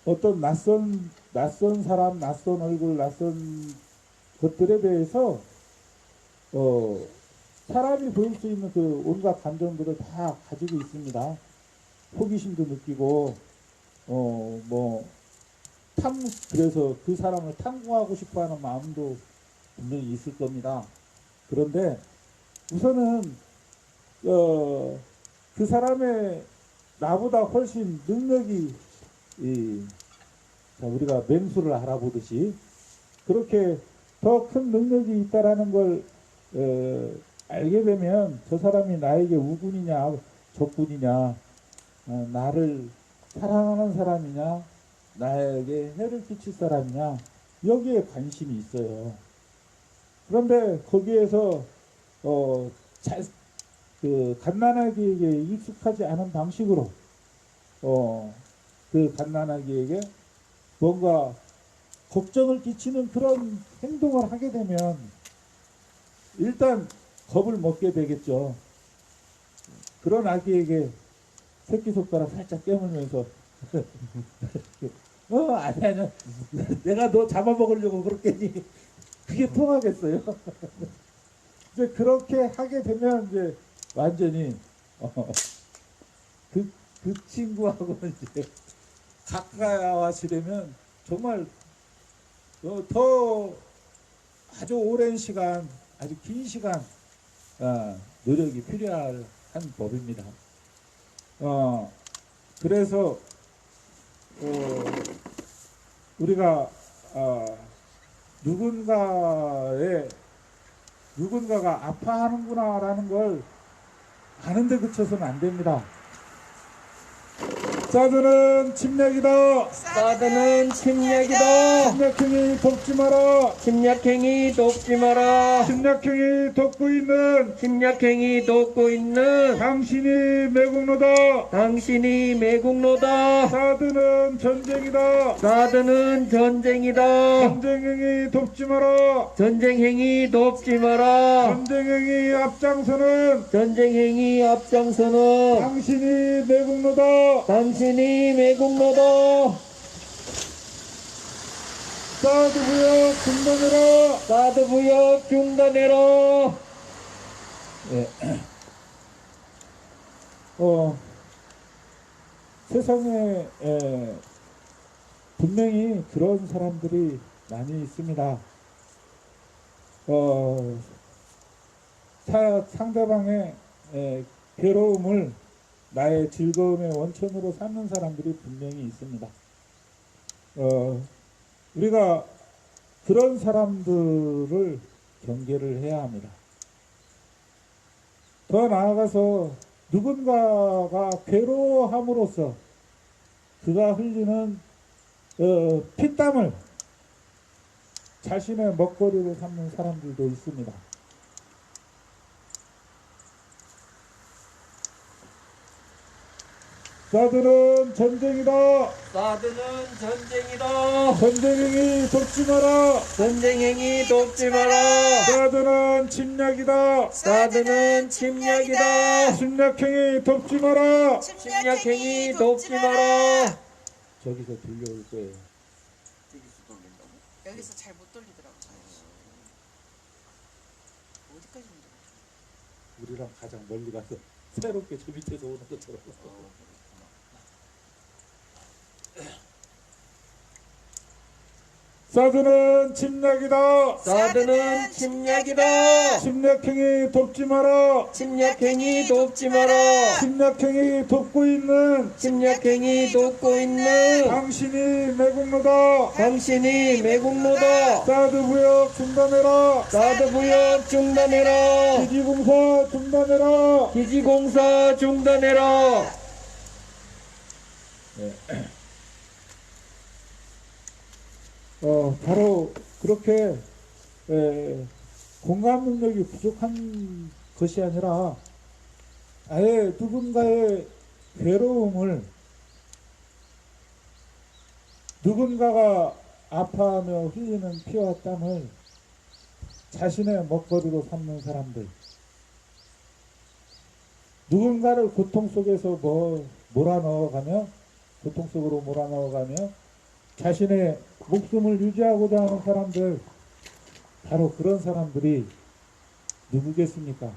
어떤 낯선 사람, 낯선 얼굴, 낯선 것들에 대해서 사람이 보일 수 있는 그 온갖 감정들을 다 가지고 있습니다. 호기심도 느끼고 그래서 그 사람을 탐구하고 싶어 하는 마음도 분명히 있을 겁니다. 그런데 우선은, 그 사람의 나보다 훨씬 능력이, 우리가 맹수를 알아보듯이 그렇게 더 큰 능력이 있다라는 걸, 알게 되면 저 사람이 나에게 우군이냐, 적군이냐, 나를 사랑하는 사람이냐 나에게 해를 끼칠 사람이냐 여기에 관심이 있어요. 그런데 거기에서 그 갓난아기에게 익숙하지 않은 방식으로 그 갓난아기에게 뭔가 걱정을 끼치는 그런 행동을 하게 되면 일단 겁을 먹게 되겠죠. 그런 아기에게 새끼손가락 살짝 깨물면서 아니야 내가 너 잡아먹으려고 그렇겠니 그게 통하겠어요. 이제 그렇게 하게 되면 이제 완전히 그 친구하고는 이제 가까워지려면 정말 더 아주 오랜 시간 아주 긴 시간 노력이 필요한 법입니다. 그래서 우리가 누군가가 아파하는구나라는 걸 아는데 그쳐서는 안 됩니다. 사드는 침략이다. 사드는 침략이다. 침략행위 돕지 마라. 침략행위 돕지 마라. 침략행위 돕고 있는 침략행위 돕고 있는 당신이 매국노다. 당신이 매국노다. 사드는 전쟁이다. 사드는 전쟁이다. 전쟁행위 돕지 마라. 전쟁행위 돕지 마라. 전쟁행위 앞장서는 전쟁행위 앞장서는 당신이 매국노다. 당신이 매국노다. 사드 부역 중단해라. 사드 부역 중단해라. 세상에 분명히 그런 사람들이 많이 있습니다. 상대방의 괴로움을 나의 즐거움의 원천으로 삼는 사람들이 분명히 있습니다. 우리가 그런 사람들을 경계를 해야 합니다. 더 나아가서 누군가가 괴로워함으로써 그가 흘리는 피땀을 자신의 먹거리로 삼는 사람들도 있습니다. 사드는 전쟁이다. 사드는 전쟁이다. 전쟁행위 돕지 마라. 전쟁행위 돕지 마라. 사드는 침략이다. 사드는 침략이다. 침략행위 돕지 마라. 침략행위 돕지 마라. 저기서 들려올 거예요. 여기서 잘 못 돌리더라고. 어디까지 돌려? 우리랑 가장 멀리 가서 새롭게 저 밑에서 오는 것처럼. 사드는 침략이다. 사드는 침략이다. 침략행위 돕지 마라. 침략행위 돕지 마라. 침략행위 돕고 있는 침략행위 돕고 있는 당신이 매국노다. 당신이 매국노다. 사드 부역 중단해라. 사드 부역 중단해라. 기지공사 중단해라. 기지공사 중단해라. 바로 그렇게 공감 능력이 부족한 것이 아니라 아예 누군가의 괴로움을 누군가가 아파하며 흘리는 피와 땀을 자신의 먹거리로 삼는 사람들, 누군가를 고통 속에서 몰아넣어가며 고통 속으로 몰아넣어가며 자신의 목숨을 유지하고자 하는 사람들, 바로 그런 사람들이 누구겠습니까?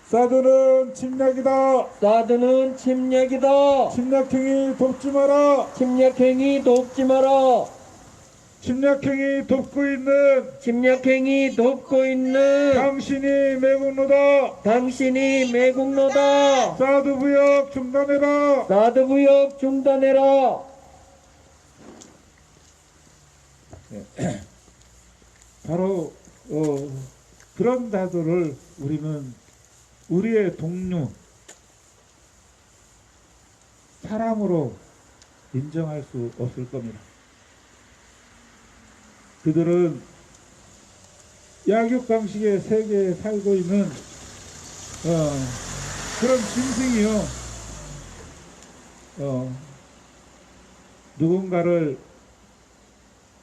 사드는 침략이다. 사드는 침략이다. 침략행위 돕지 마라. 침략행위 돕지 마라. 침략행위 돕고 있는 침략행위 돕고 있는 당신이 매국노다. 당신이 매국노다. 사드 부역 중단해라. 사드 부역 중단해라. 바로 그런 자들을 우리는 우리의 동료, 사람으로 인정할 수 없을 겁니다. 그들은 약육강식의 세계에 살고 있는 그런 짐승이요. 누군가를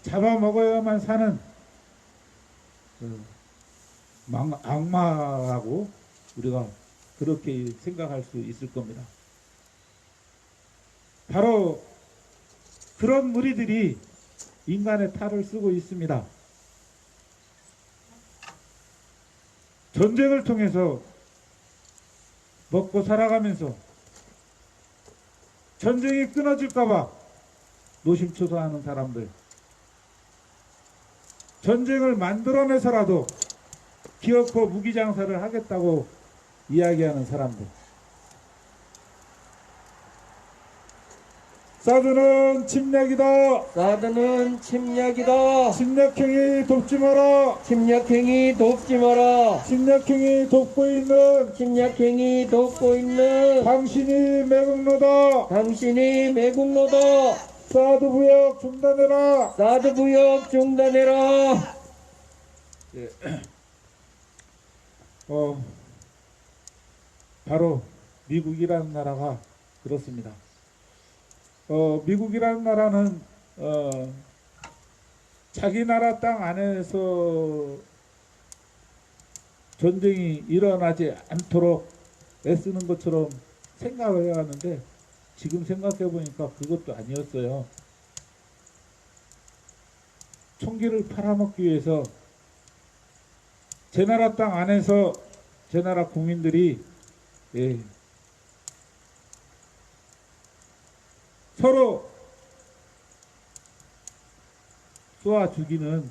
잡아먹어야만 사는 악마라고 우리가 그렇게 생각할 수 있을 겁니다. 바로 그런 무리들이 인간의 탈을 쓰고 있습니다. 전쟁을 통해서 먹고 살아가면서 전쟁이 끊어질까봐 노심초사하는 사람들, 전쟁을 만들어내서라도 기어코 무기장사를 하겠다고 이야기하는 사람들, 사드는 침략이다. 사드는 침략이다. 침략행위 돕지 마라. 침략행위 돕지 마라. 침략행위 돕고 있는 침략행위 돕고 있는 당신이 매국노다. 당신이 매국노다. 사드 부역 중단해라. 사드 부역 중단해라. 바로 미국이라는 나라가 그렇습니다. 미국이라는 나라는 자기 나라 땅 안에서 전쟁이 일어나지 않도록 애쓰는 것처럼 생각을 해야 하는데 지금 생각해 보니까 그것도 아니었어요. 총기를 팔아먹기 위해서 제 나라 땅 안에서 제 나라 국민들이 서로 쏘아 죽이는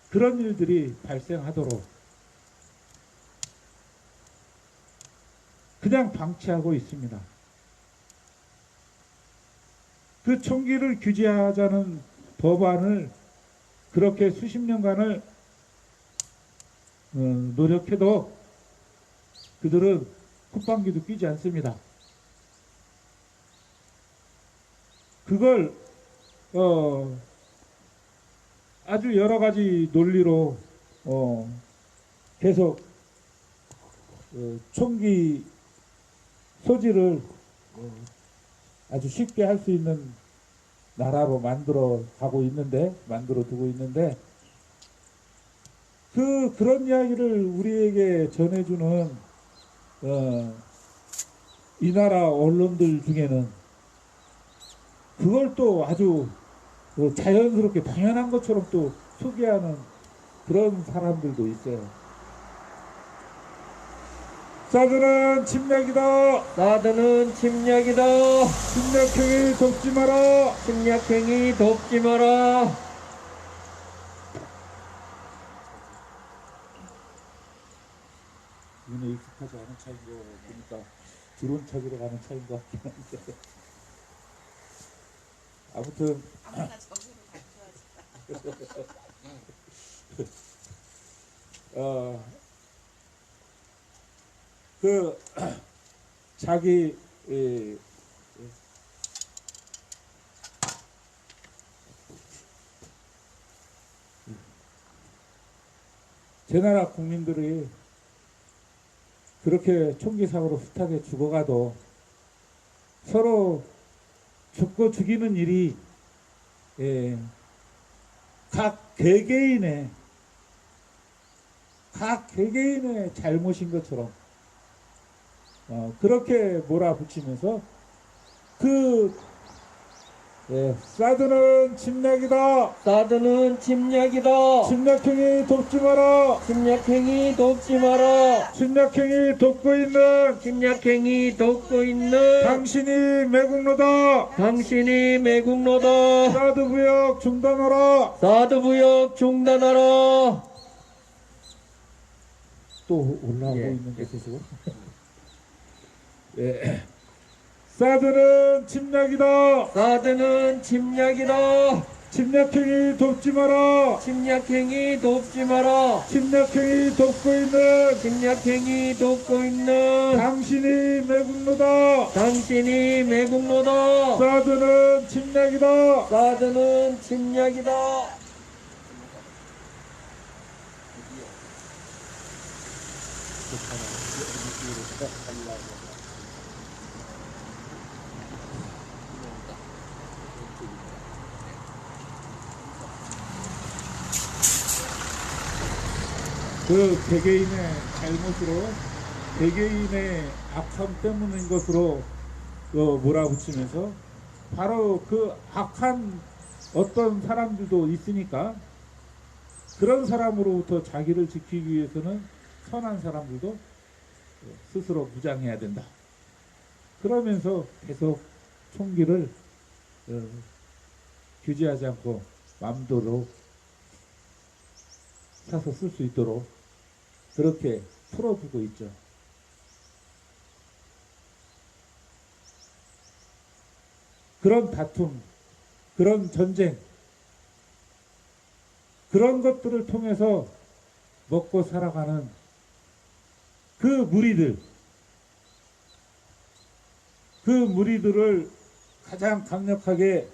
그런 일들이 발생하도록 그냥 방치하고 있습니다. 그 총기를 규제하자는 법안을 그렇게 수십 년간을 노력해도 그들은 콧방귀도 뀌지 않습니다. 그걸 아주 여러 가지 논리로 계속 총기 소지를 아주 쉽게 할 수 있는 나라로 만들어 두고 있는데 그런 이야기를 우리에게 전해주는 이 나라 언론들 중에는 그걸 또 아주 자연스럽게 당연한 것처럼 또 소개하는 그런 사람들도 있어요. 사드는 침략이다. 사드는 침략이다. 침략행위 돕지 마라. 침략행위 돕지 마라. 눈에 익숙하지 않은 차인 거 보니까 드론 찾으러 가는 차인 것 같긴 한데 아무튼 아무나 저기로 가져야지. 자기 제 나라 국민들이 그렇게 총기 사고로 숱하게 죽어가도 서로 죽고 죽이는 일이 각 개개인의 잘못인 것처럼 그렇게 몰아붙이면서 사드는 침략이다. 사드는 침략이다. 침략행위 돕지 마라. 침략행위 돕지 마라. 침략행위 돕고 있는 침략행위 돕고 있는 당신이 매국노다. 당신이 매국노다. 사드 부역 중단하라. 사드 부역 중단하라. 또 올라오고 예. 있는 것이고. 사드는 침략이다. 사드는 침략이다. 침략행위 돕지 마라. 침략행위 돕지 마라. 침략행위 돕고 있는 침략행위 돕고 있는 당신이 매국노다. 당신이 매국노다. 사드는 침략이다. 사드는 침략이다. 개개인의 잘못으로 개개인의 악함 때문인 것으로 몰아붙이면서 바로 그 악한 어떤 사람들도 있으니까 그런 사람으로부터 자기를 지키기 위해서는 선한 사람들도 스스로 무장해야 된다. 그러면서 계속 총기를 규제하지 않고 마음대로 사서 쓸 수 있도록 그렇게 풀어주고 있죠. 그런 다툼, 그런 전쟁, 그런 것들을 통해서 먹고 살아가는 그 무리들을 가장 강력하게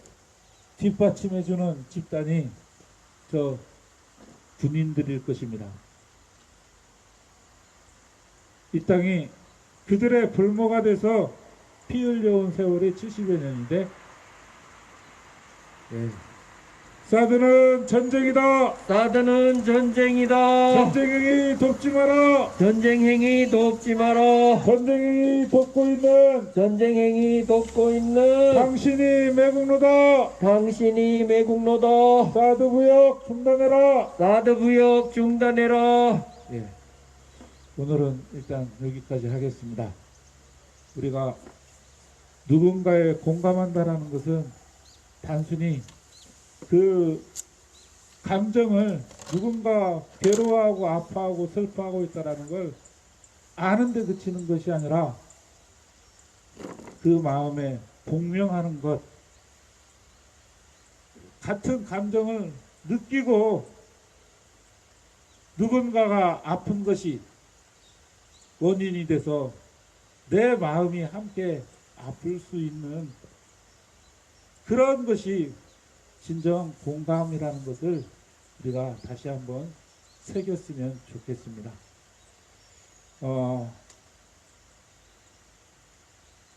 뒷받침해주는 집단이 저 군인들일 것입니다. 이 땅이 그들의 불모가 돼서 피 흘려온 세월이 70여 년인데, 사드는 전쟁이다. 사드는 전쟁이다. 전쟁행위 돕지 마라. 전쟁행위 돕지 마라. 전쟁행위 돕고 있는 전쟁행위 돕고 있는 당신이 매국노다. 당신이 매국노다. 사드 부역 중단해라. 사드 부역 중단해라. 예. 오늘은 일단 여기까지 하겠습니다. 우리가 누군가에 공감한다라는 것은 단순히 그 감정을, 누군가 괴로워하고 아파하고 슬퍼하고 있다라는 걸 아는데 그치는 것이 아니라 그 마음에 공명하는 것, 같은 감정을 느끼고 누군가가 아픈 것이 원인이 돼서 내 마음이 함께 아플 수 있는 그런 것이 진정 공감이라는 것을 우리가 다시 한번 새겼으면 좋겠습니다.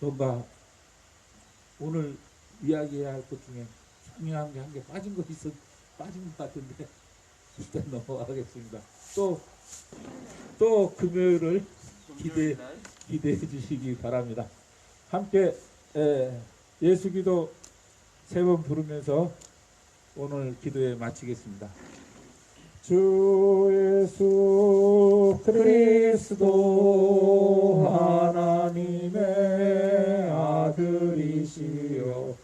뭔가 오늘 이야기해야 할 것 중에 중요한 게 한 개 빠진 것 같은데 일단 넘어가겠습니다. 또 금요일을 기대해 주시기 바랍니다. 함께 예수기도 3번 부르면서 오늘 기도에 마치겠습니다. 주 예수 그리스도 하나님의 아들이시여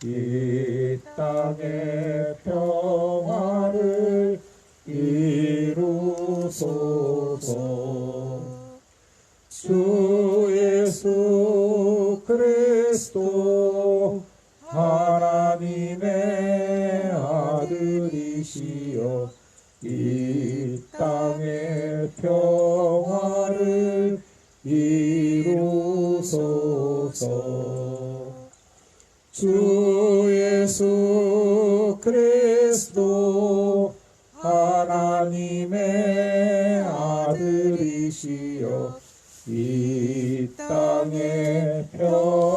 이 땅의 평화를 이루소서. 주 예수 그리스도 하나님의 아들이시여 이 땅의 평화를 이루소서. 주 예수 그리스도 하나님의 아들이시여 이 땅의 평화를